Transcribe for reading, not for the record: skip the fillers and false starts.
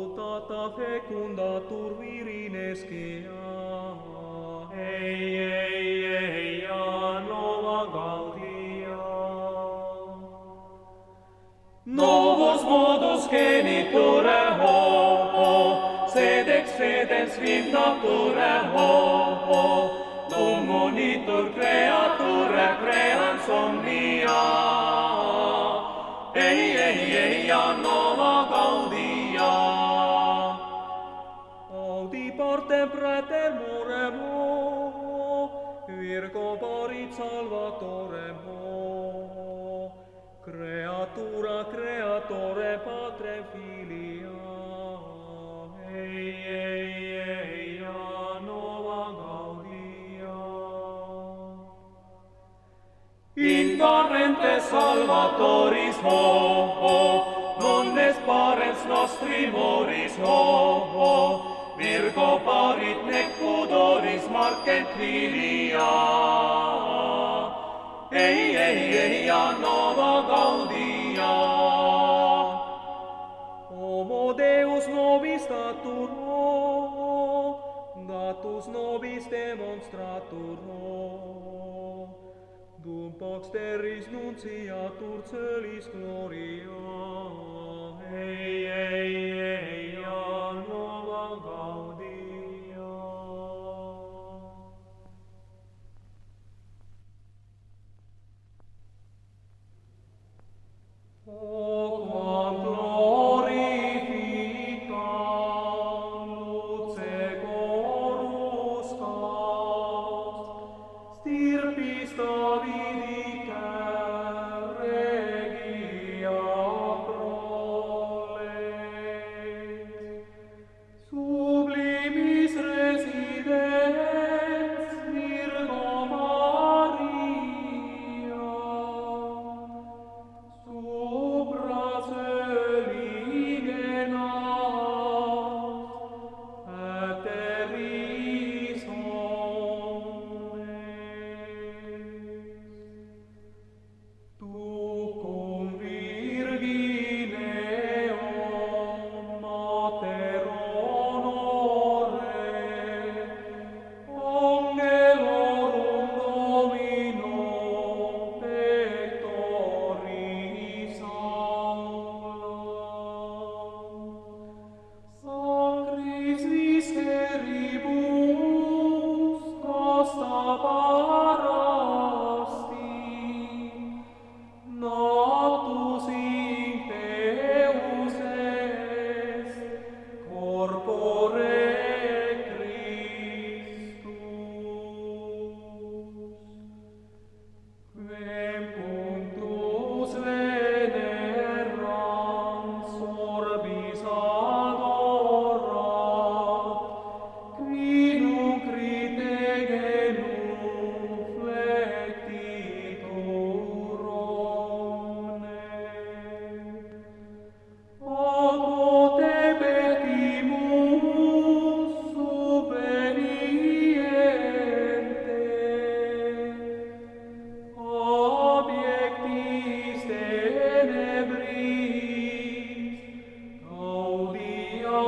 Salutata fecundatur virines Gea, Eia nova Gaudia. Novos modus geniture ho, sed ex fidens vivnature ho, dum monitur creature creans omnia. Eia nova Gaudia. Audi partem praetermurem ho, Virgo parit salvatorem ho, Creatura creatore patrem filia, Eia nova Gaudia. In parente salvatoris ho, non es parens nostri moris ho, Virgo parit nec pudoris marcent filia, Eia nova Gaudia. Homo Deus nobis statur ho, datus nobis demonstratur ho, dum pax terris nunciatur celis gloria, Eia nova Gaudia. O quam glorificam luce corus caus, stirpis Davidi regia proles, sublimis residens Virgo Maria, supra coeli genat, et terris omnes. Tu cum Virgineum mater honore, angelorum Domino pectoris aulam, sacris visceribus casta parasti, natus in Deus est, corpore Christus. Quem punctus venerans orbis adorat, crinum crite genum flectitur omne. Quo te pecimus subveniente, obiectis tenebris, Gaudia